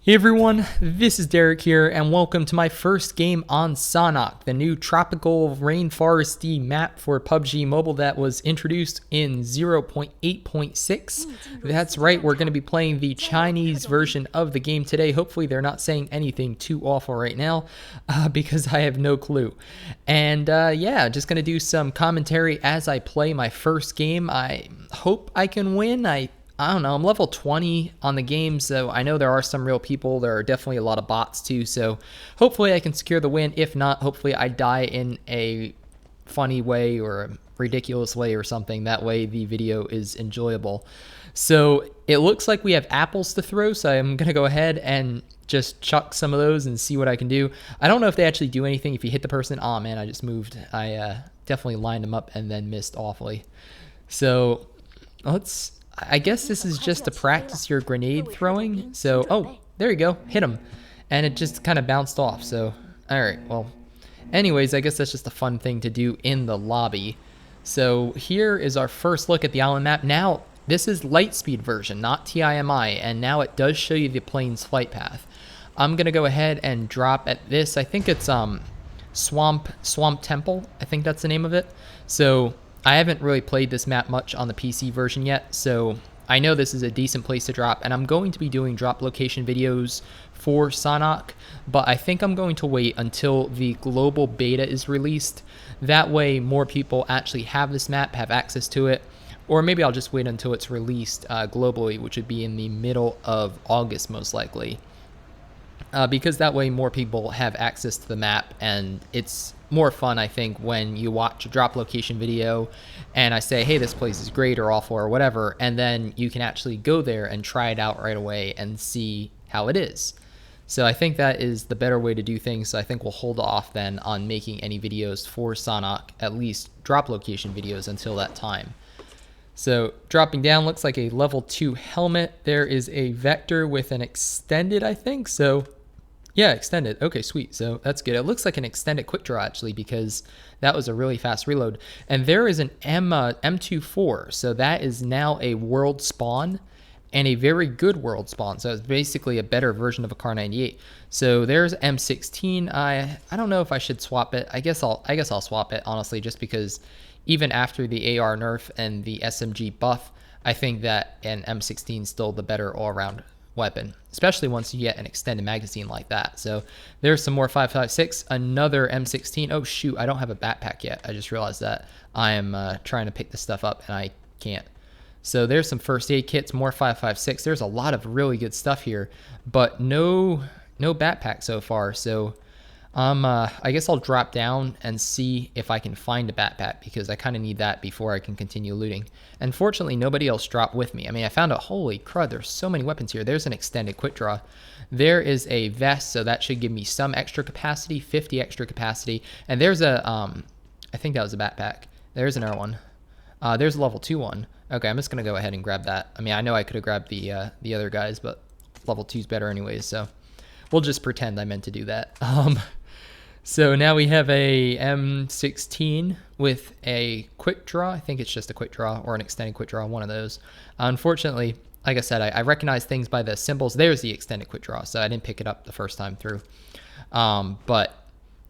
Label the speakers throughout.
Speaker 1: Hey everyone, this is Derek here, and welcome to my first game on Sanhok, the new tropical rainforesty map for PUBG Mobile that was introduced in 0.8.6. That's right, we're going to be playing the Chinese version of the game today. Hopefully they're not saying anything too awful right now, because I have no clue. And yeah, just going to do some commentary as I play my first game. I hope I can win. I don't know, I'm level 20 on the game, so I know there are some real people. There are definitely a lot of bots too, so hopefully I can secure the win. If not, hopefully I die in a funny way or a ridiculous way or something. That way the video is enjoyable. So it looks like we have apples to throw, so I'm going to go ahead and just chuck some of those and see what I can do. I don't know if they actually do anything if you hit the person. Oh man, I just moved. I definitely lined them up and then missed awfully. So I guess this is just to practice your grenade throwing. So, oh, there you go. Hit him. And it just kind of bounced off. So, all right. Well, anyways, I guess that's just a fun thing to do in the lobby. So here is our first look at the island map. Now, this is Lightspeed version, not TIMI. And now it does show you the plane's flight path. I'm going to go ahead and drop at this. I think it's Swamp Temple. I think that's the name of it. So I haven't really played this map much on the PC version yet, so I know this is a decent place to drop, and I'm going to be doing drop location videos for Sanhok, but I think I'm going to wait until the global beta is released. That way more people actually have this map, have access to it, or maybe I'll just wait until it's released globally, which would be in the middle of August most likely. Because that way more people have access to the map, and it's more fun, I think, when you watch a drop location video and I say, hey, this place is great or awful or whatever, and then you can actually go there and try it out right away and see how it is. So I think that is the better way to do things. So I think we'll hold off then on making any videos for Sanhok, at least drop location videos, until that time. So dropping down, looks like a level 2 helmet. There is a vector with an extended, I think. So yeah, extended. Okay, sweet. So that's good. It looks like an extended quick draw actually, because that was a really fast reload. And there is an M24. So that is now a world spawn, and a very good world spawn. So it's basically a better version of a Car 98. So there's M16. I don't know if I should swap it. I guess I'll swap it honestly, just because even after the AR nerf and the SMG buff, I think that an M16 is still the better all-around weapon, especially once you get an extended magazine like that. So there's some more 5.56, another M16. Oh shoot, I don't have a backpack yet. I just realized that. I am trying to pick this stuff up and I can't. So there's some first aid kits, more 5.56. There's a lot of really good stuff here, but no backpack so far. So I guess I'll drop down and see if I can find a backpack, because I kind of need that before I can continue looting. Unfortunately, nobody else dropped with me. I mean, I found a holy crud, there's so many weapons here. There's an extended quick draw. There is a vest, so that should give me some extra capacity, 50 extra capacity. And there's a, I think that was a backpack. There's another one. There's a level 2 one. Okay, I'm just going to go ahead and grab that. I mean, I know I could have grabbed the other guys, but level 2's better anyways, so we'll just pretend I meant to do that. So now we have a M16 with a quick draw. I think it's just a quick draw or an extended quick draw, one of those. Unfortunately, like I said, I recognize things by the symbols. There's the extended quick draw, so I didn't pick it up the first time through. But,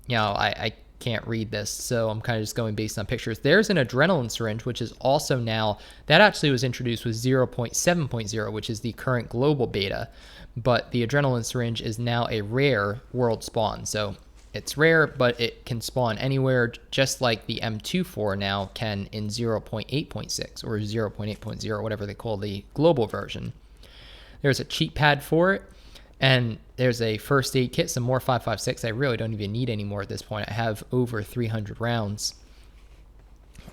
Speaker 1: you know, I can't read this, so I'm kind of just going based on pictures. There's an adrenaline syringe, which is also now, that actually was introduced with 0.7.0, which is the current global beta. But the adrenaline syringe is now a rare world spawn, so it's rare, but it can spawn anywhere, just like the M24 now can in 0.8.6 or 0.8.0, whatever they call the global version. There's a cheat pad for it, and there's a first aid kit, some more 5.56. I really don't even need any more at this point. I have over 300 rounds.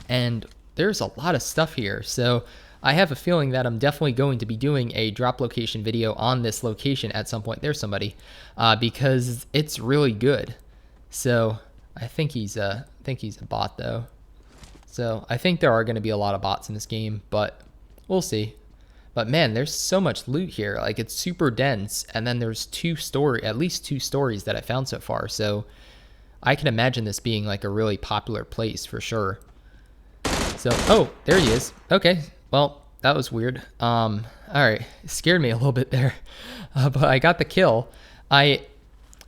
Speaker 1: And there's a lot of stuff here, so I have a feeling that I'm definitely going to be doing a drop location video on this location at some point. There's somebody, because it's really good. So I think he's a bot though. So I think there are going to be a lot of bots in this game, but we'll see. But man, there's so much loot here. Like, it's super dense, and then there's at least two stories that I found so far. So I can imagine this being like a really popular place for sure. So, oh, there he is. Okay, well, that was weird. All right, it scared me a little bit there, but I got the kill.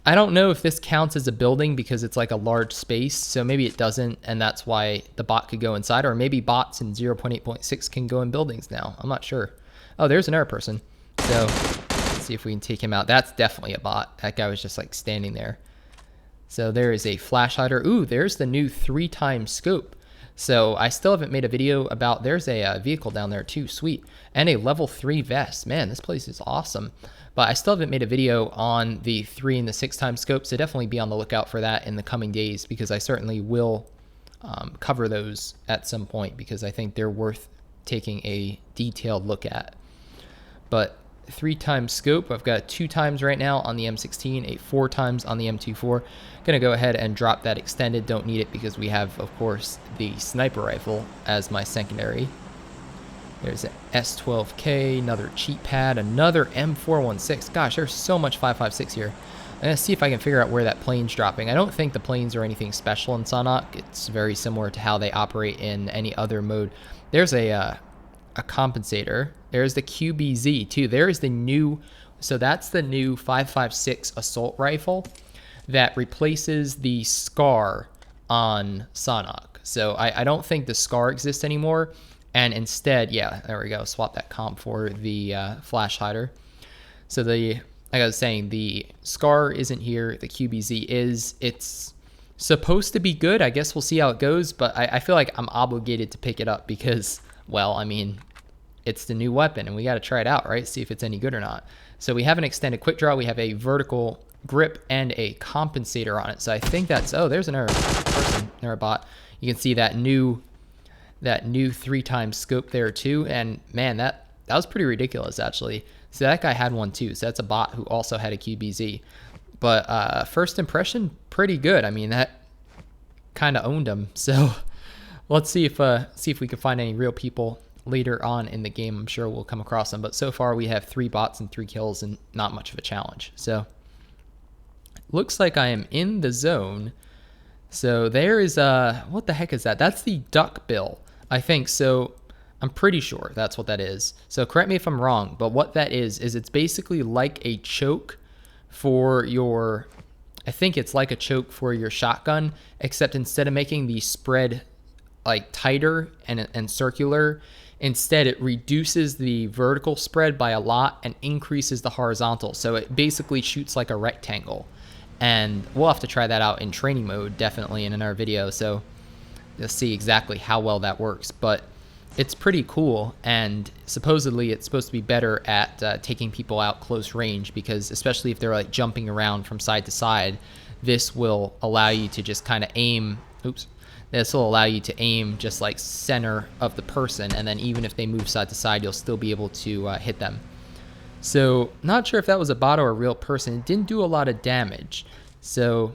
Speaker 1: I don't know if this counts as a building because it's like a large space, so maybe it doesn't, and that's why the bot could go inside, or maybe bots in 0.8.6 can go in buildings now. I'm not sure. Oh, there's another person. So let's see if we can take him out. That's definitely a bot. That guy was just like standing there. So there is a flash hider. Ooh, there's the new 3x scope. So I still haven't made a video about, there's a vehicle down there too, sweet. And a level 3 vest. Man, this place is awesome. But I still haven't made a video on the 3 and the 6x scope, so definitely be on the lookout for that in the coming days, because I certainly will cover those at some point, because I think they're worth taking a detailed look at. But 3x scope, I've got 2x right now on the M16, a 4x on the M24. Gonna go ahead and drop that extended, don't need it because we have, of course, the sniper rifle as my secondary. There's an S12K, another cheat pad, another M416. Gosh, there's so much 5.56 here. I'm gonna see if I can figure out where that plane's dropping. I don't think the planes are anything special in Sanhok. It's very similar to how they operate in any other mode. There's a compensator. There's the QBZ too. There's the new, so that's the new 5.56 assault rifle that replaces the SCAR on Sanhok. So I don't think the SCAR exists anymore. And instead, yeah, there we go. Swap that comp for the flash hider. So like I was saying, the SCAR isn't here. The QBZ is. It's supposed to be good. I guess we'll see how it goes. But I feel like I'm obligated to pick it up because, well, I mean, it's the new weapon and we got to try it out, right? See if it's any good or not. So we have an extended quick draw. We have a vertical grip and a compensator on it. So I think that's, oh, there's another person, another bot. You can see that new 3x scope there too, and man, that was pretty ridiculous actually. So that guy had one too, so that's a bot who also had a QBZ. But first impression, pretty good. I mean, that kind of owned him. So let's see if we can find any real people later on in the game. I'm sure we'll come across them, but so far we have 3 bots and 3 kills and not much of a challenge. So looks like I am in the zone. So there is what the heck is that? That's the duck bill, I think. So I'm pretty sure that's what that is. So correct me if I'm wrong, but what that is it's basically like a choke for your, I think it's like a choke for your shotgun, except instead of making the spread like tighter and circular, instead it reduces the vertical spread by a lot and increases the horizontal. So it basically shoots like a rectangle. And we'll have to try that out in training mode, definitely in another video. So you'll see exactly how well that works. But it's pretty cool, and supposedly it's supposed to be better at taking people out close range, because especially if they're like jumping around from side to side, this will allow you to just kind of aim. Oops. This will allow you to aim just like center of the person, and then even if they move side to side, you'll still be able to hit them. So not sure if that was a bot or a real person. It didn't do a lot of damage. So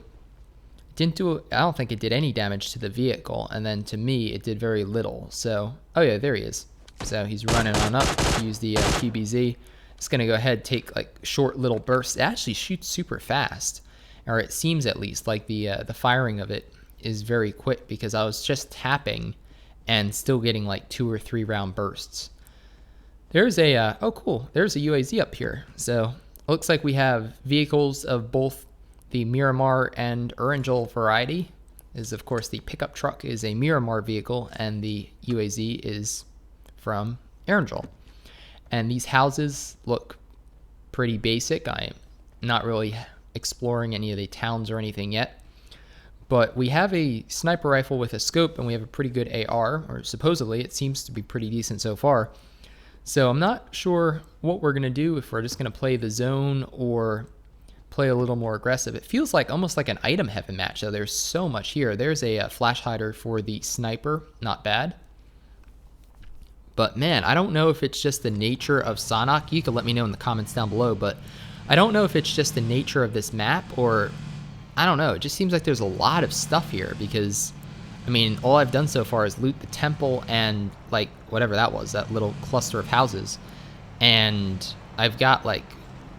Speaker 1: I don't think it did any damage to the vehicle. And then to me, it did very little. So, oh yeah, there he is. So he's running on up. Use the QBZ. It's going to go ahead, take like short little bursts. It actually shoots super fast. Or it seems at least like the firing of it is very quick, because I was just tapping and still getting like 2 or 3 round bursts. There's a, oh cool, there's a UAZ up here. So looks like we have vehicles of both the Miramar and Erangel variety. Is of course the pickup truck is a Miramar vehicle and the UAZ is from Erangel. And these houses look pretty basic. I'm not really exploring any of the towns or anything yet. But we have a sniper rifle with a scope, and we have a pretty good AR, or supposedly it seems to be pretty decent so far. So I'm not sure what we're going to do, if we're just going to play the zone or play a little more aggressive. It feels like almost like an item heavy match, so there's so much here. There's a flash hider for the sniper, not bad. But man, I don't know if it's just the nature of Sanhok. You can let me know in the comments down below, but I don't know if it's just the nature of this map, or I don't know. It just seems like there's a lot of stuff here, because I mean, all I've done so far is loot the temple and like whatever that was, that little cluster of houses. And I've got like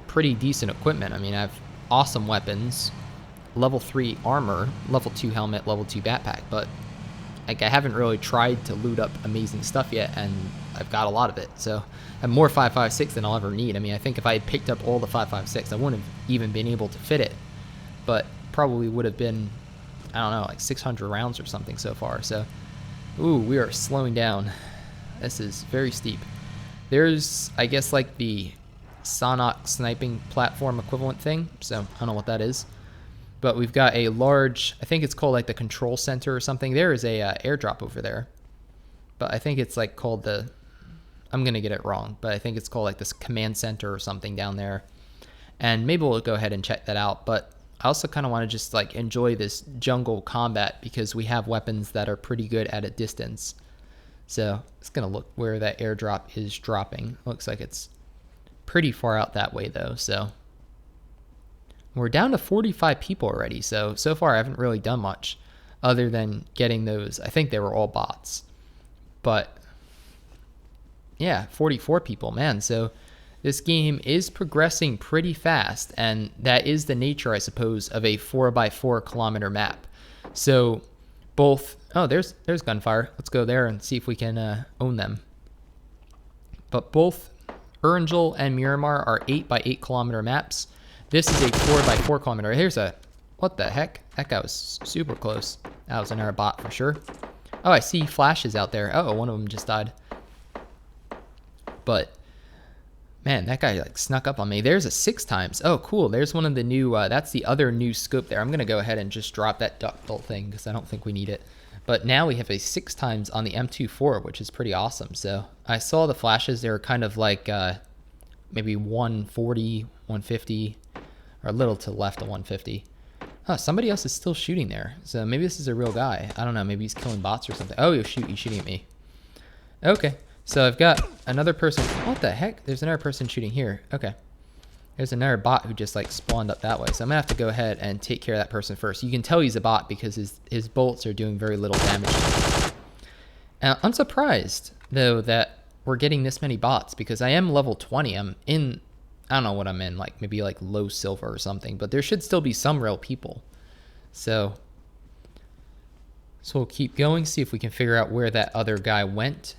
Speaker 1: pretty decent equipment. I mean, I have awesome weapons, level 3 armor, level 2 helmet, level 2 backpack. But like I haven't really tried to loot up amazing stuff yet, and I've got a lot of it. So I have more 5.56 than I'll ever need. I mean, I think if I had picked up all the 5.56, I wouldn't have even been able to fit it, but probably would have been, I don't know, like 600 rounds or something so far. So, ooh, we are slowing down. This is very steep. There's, I guess, like the Sanhok sniping platform equivalent thing. So I don't know what that is. But we've got a large, I think it's called like the control center or something. There is a airdrop over there. But I think it's like called the, I'm going to get it wrong, but I think it's called like this command center or something down there. And maybe we'll go ahead and check that out. But I also kind of want to just like enjoy this jungle combat because we have weapons that are pretty good at a distance. So it's going to look where that airdrop is dropping. Looks like it's pretty far out that way though. So we're down to 45 people already. So far I haven't really done much other than getting those. I think they were all bots, but yeah, 44 people, man. So this game is progressing pretty fast, and that is the nature, I suppose, of a 4x4 kilometer map. So both, oh, there's gunfire. Let's go there and see if we can own them. But both Urangel and Miramar are 8x8 kilometer maps. This is a 4x4 kilometer. Here's a, what the heck? That guy was super close. That was another bot for sure. Oh, I see flashes out there. Oh, one of them just died. But man, that guy like snuck up on me. There's a 6x. Oh, cool. There's one of the new, that's the other new scope there. I'm going to go ahead and just drop that duckbill thing because I don't think we need it. But now we have a 6x on the M24, which is pretty awesome. So I saw the flashes. They were kind of like maybe 140, 150, or a little to the left of 150. Oh, somebody else is still shooting there. So maybe this is a real guy. I don't know. Maybe he's killing bots or something. Oh, he's shooting at me. Okay. So I've got another person. What the heck? There's another person shooting here. Okay. There's another bot who just like spawned up that way. So I'm gonna have to go ahead and take care of that person first. You can tell he's a bot because his bullets are doing very little damage. And I'm surprised though that we're getting this many bots because I am level 20. I'm in, I don't know what I'm in, like maybe like low silver or something, but there should still be some real people. So we'll keep going, see if we can figure out where that other guy went.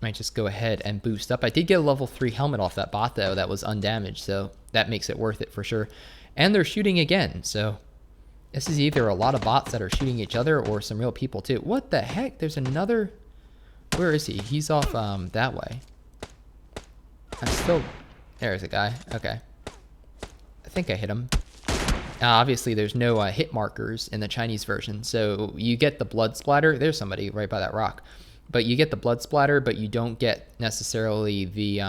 Speaker 1: Might just go ahead and boost up. I did get a level 3 helmet off that bot though that was undamaged, so that makes it worth it for sure. And they're shooting again, so this is either a lot of bots that are shooting each other or some real people too. What the heck? There's another, where is he? He's off that way. I'm still, there's a guy. Okay, I think I hit him. Obviously there's no hit markers in the Chinese version, so you get the blood splatter. There's somebody right by that rock. But you get the blood splatter, but you don't get necessarily the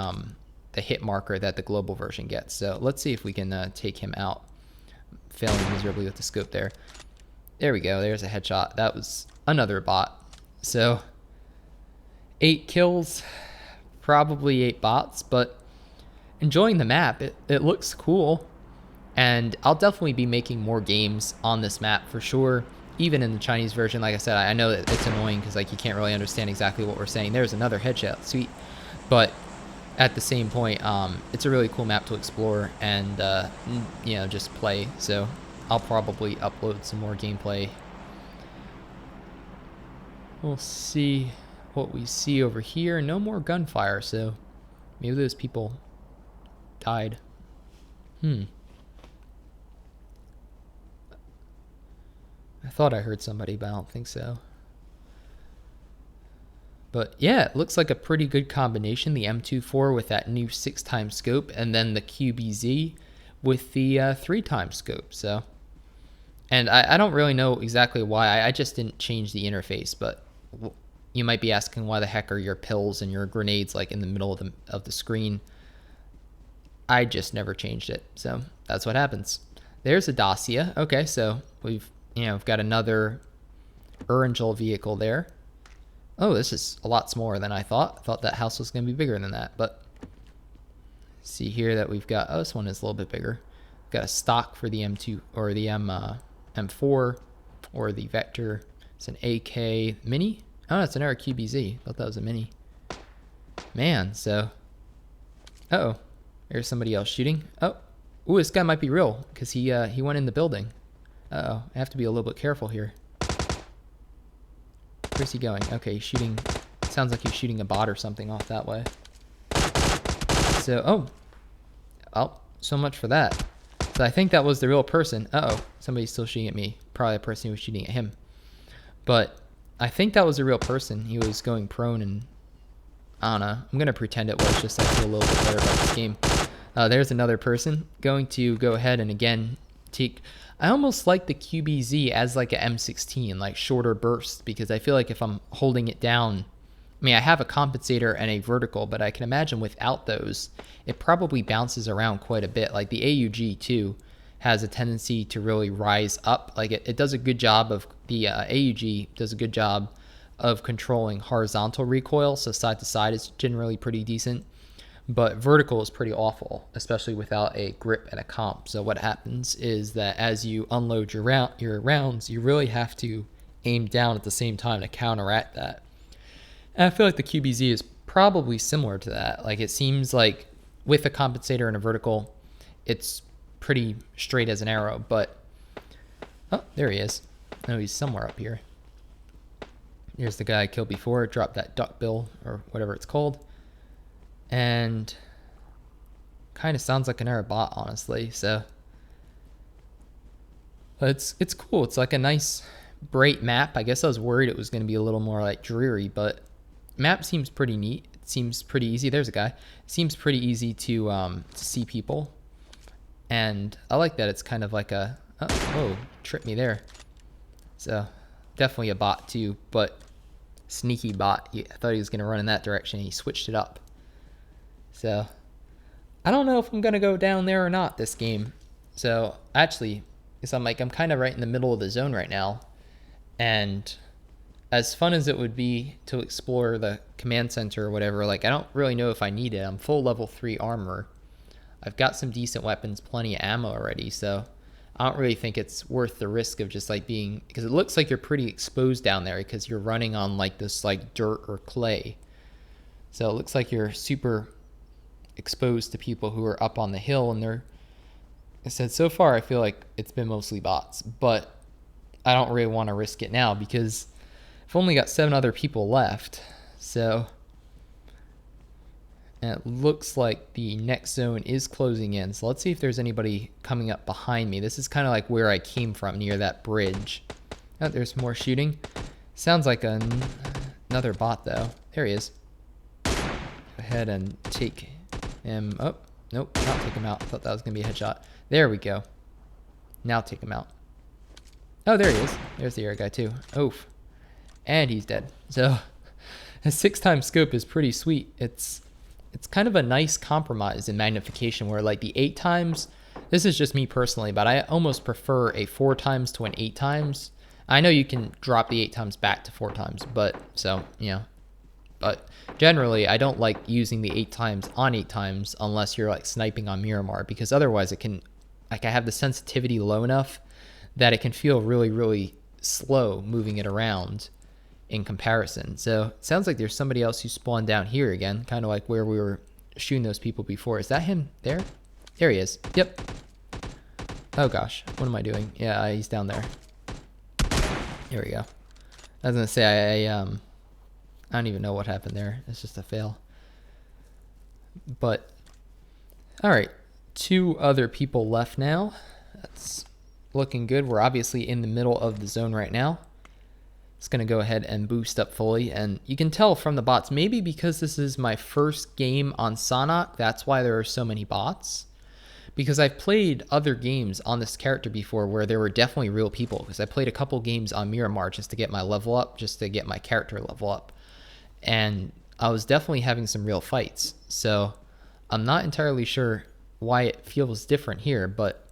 Speaker 1: hit marker that the global version gets. So let's see if we can take him out. Failing miserably with the scope there. There we go. There's a headshot. That was another bot. So 8 kills, probably 8 bots, but enjoying the map. It looks cool. And I'll definitely be making more games on this map for sure. Even in the Chinese version, like I said, I know that it's annoying because like you can't really understand exactly what we're saying. There's another headshot, sweet. But at the same point, it's a really cool map to explore and you know, just play. So I'll probably upload some more gameplay. We'll see what we see over here. No more gunfire, so maybe those people died. I thought I heard somebody, but I don't think so. But yeah, it looks like a pretty good combination. The M24 with that new 6x scope, and then the QBZ with the 3x scope. So, and I don't really know exactly why. I just didn't change the interface, but you might be asking why the heck are your pills and your grenades like in the middle of the screen. I just never changed it, so that's what happens. There's a Dacia. Okay, so we've got another Urangel vehicle there. Oh, this is a lot smaller than I thought. I thought that house was going to be bigger than that, but see here that we've got, oh, this one is a little bit bigger. We've got a stock for the M2 or the M4 or the Vector. It's an AK Mini. Oh, it's another QBZ. Thought that was a Mini. Man, so, uh-oh, there's somebody else shooting. Oh, ooh, this guy might be real because he went in the building. Uh-oh, I have to be a little bit careful here. Where's he going? Okay, he's shooting. Sounds like he's shooting a bot or something off that way. So, oh, so much for that. So I think that was the real person. Uh-oh, somebody's still shooting at me. Probably a person who was shooting at him. But I think that was a real person. He was going prone, and I don't know. I'm going to pretend it was, just so I feel a little bit better about this game. There's another person going to go ahead and again take... I almost like the QBZ as like a M16, like shorter bursts, because I feel like if I'm holding it down... I mean, I have a compensator and a vertical, but I can imagine without those, it probably bounces around quite a bit. Like the AUG too has a tendency to really rise up. Like it does a good job of, the AUG does a good job of controlling horizontal recoil. So side to side is generally pretty decent, but vertical is pretty awful, especially without a grip and a comp. So what happens is that as you unload your rounds, you really have to aim down at the same time to counteract that. And I feel like the QBZ is probably similar to that. Like it seems like with a compensator and a vertical, it's pretty straight as an arrow, but oh, there he is. No, he's somewhere up here. Here's the guy I killed before, dropped that duck bill or whatever it's called. And kind of sounds like another bot, honestly. So it's cool. It's like a nice bright map. I guess I was worried it was going to be a little more like dreary, but map seems pretty neat. It seems pretty easy. There's a guy. It seems pretty easy to see people, and I like that it's kind of like a whoa, tripped me there. So definitely a bot too, but sneaky bot. I thought he was gonna run in that direction. He switched it up. So I don't know if I'm gonna go down there or not this game. So actually, because I'm kind of right in the middle of the zone right now, and as fun as it would be to explore the command center or whatever, like I don't really know if I need it. I'm full level 3 armor. I've got some decent weapons, plenty of ammo already, so I don't really think it's worth the risk of just like being, because it looks like you're pretty exposed down there because you're running on like this like dirt or clay. So it looks like you're super exposed to people who are up on the hill, and they're, I said so far I feel like it's been mostly bots, but I don't really want to risk it now because I've only got 7 other people left. So, and it looks like the next zone is closing in. So let's see if there's anybody coming up behind me. This is kind of like where I came from, near that bridge. Oh, there's more shooting. Sounds like another bot though. There he is. Go ahead and take him. Oh, nope, not take him out. I thought that was going to be a headshot. There we go. Now take him out. Oh, there he is. There's the air guy too. Oof. And he's dead. So a 6x scope is pretty sweet. It's kind of a nice compromise in magnification where like the 8x, this is just me personally, but I almost prefer a 4x to an 8x. I know you can drop the 8x back to 4x, but so, you know, but generally I don't like using the 8x on 8x unless you're like sniping on Miramar, because otherwise it can, like I have the sensitivity low enough that it can feel really, really slow moving it around in comparison. So it sounds like there's somebody else who spawned down here again, kind of like where we were shooting those people before. Is that him there? There he is. Yep. Oh gosh, what am I doing? Yeah, he's down there. Here we go. I was gonna say I don't even know what happened there. It's just a fail. But all right, 2 other people left now. That's looking good. We're obviously in the middle of the zone right now. It's going to go ahead and boost up fully, and you can tell from the bots, maybe because this is my first game on Sanhok, that's why there are so many bots, because I've played other games on this character before where there were definitely real people, because I played a couple games on Miramar just to get my level up, just to get my character level up, and I was definitely having some real fights. So I'm not entirely sure why it feels different here, but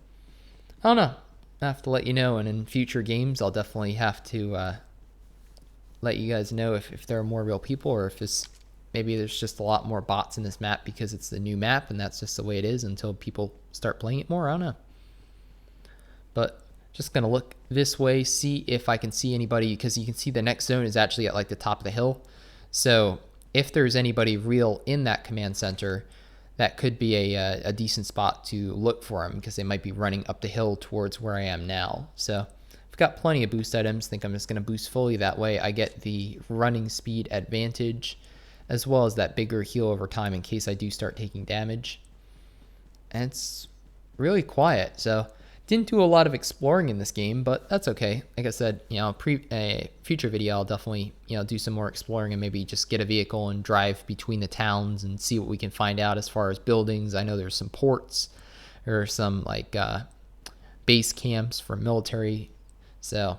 Speaker 1: I don't know. I have to let you know, and in future games I'll definitely have to let you guys know if there are more real people, or if it's maybe there's just a lot more bots in this map because it's the new map and that's just the way it is until people start playing it more. I don't know. But just gonna look this way, see if I can see anybody, because you can see the next zone is actually at like the top of the hill. So if there's anybody real in that command center, that could be a decent spot to look for them, because they might be running up the hill towards where I am now. So I've got plenty of boost items. I think I'm just going to boost fully. That way I get the running speed advantage, as well as that bigger heal over time in case I do start taking damage. And it's really quiet, so didn't do a lot of exploring in this game, but that's okay. Like I said, a future video, I'll definitely, do some more exploring and maybe just get a vehicle and drive between the towns and see what we can find out as far as buildings. I know there's some ports or some like base camps for military, so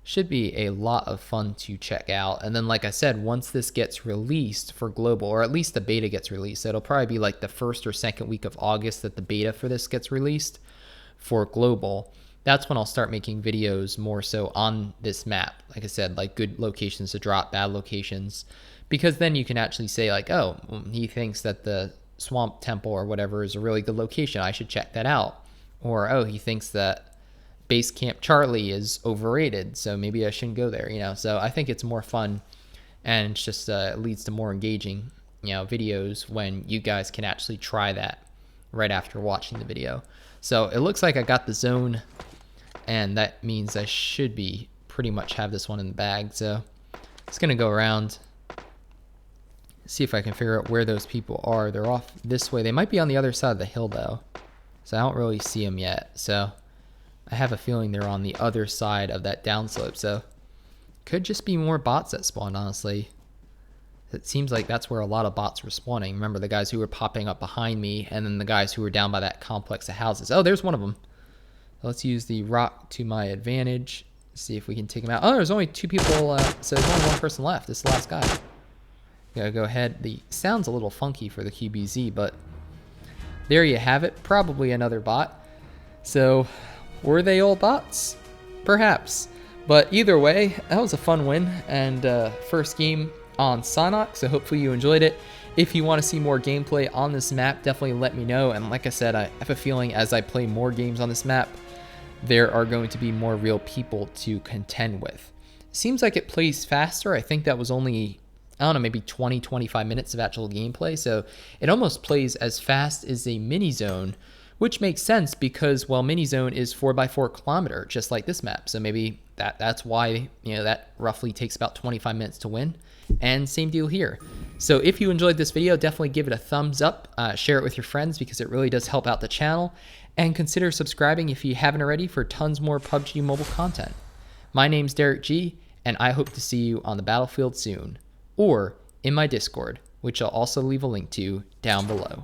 Speaker 1: should be a lot of fun to check out. And then, like I said, once this gets released for global, or at least the beta gets released, so it'll probably be like the first or second week of August that the beta for this gets released for global. That's when I'll start making videos more so on this map. Like I said, like good locations to drop, bad locations, because then you can actually say like, oh, he thinks that the swamp temple or whatever is a really good location, I should check that out. Or, oh, he thinks that Base Camp Charlie is overrated, so maybe I shouldn't go there, So I think it's more fun, and it's just it leads to more engaging, videos when you guys can actually try that right after watching the video. So it looks like I got the zone, and that means I should be pretty much have this one in the bag. So it's going to go around, see if I can figure out where those people are. They're off this way. They might be on the other side of the hill, though, so I don't really see them yet. So I have a feeling they're on the other side of that downslope, so could just be more bots that spawn, honestly. It seems like that's where a lot of bots were spawning. Remember the guys who were popping up behind me, and then the guys who were down by that complex of houses. Oh, there's one of them. Let's use the rock to my advantage. See if we can take him out. Oh, there's only two people, so there's only one person left. This is the last guy. Gotta go ahead. The sound's a little funky for the QBZ, but there you have it. Probably another bot. So were they all bots? Perhaps. But either way, that was a fun win, and first game on Sanhok, so hopefully you enjoyed it. If you want to see more gameplay on this map, definitely let me know. And like I said, I have a feeling as I play more games on this map, there are going to be more real people to contend with. Seems like it plays faster. I think that was only, I don't know, maybe 20-25 minutes of actual gameplay, so it almost plays as fast as a mini zone, which makes sense because, well, mini zone is 4x4 kilometer, just like this map. So maybe that's why, that roughly takes about 25 minutes to win. And same deal here. So if you enjoyed this video, definitely give it a thumbs up, share it with your friends because it really does help out the channel, and consider subscribing if you haven't already for tons more PUBG Mobile content. My name's Derek G, and I hope to see you on the battlefield soon, or in my Discord, which I'll also leave a link to down below.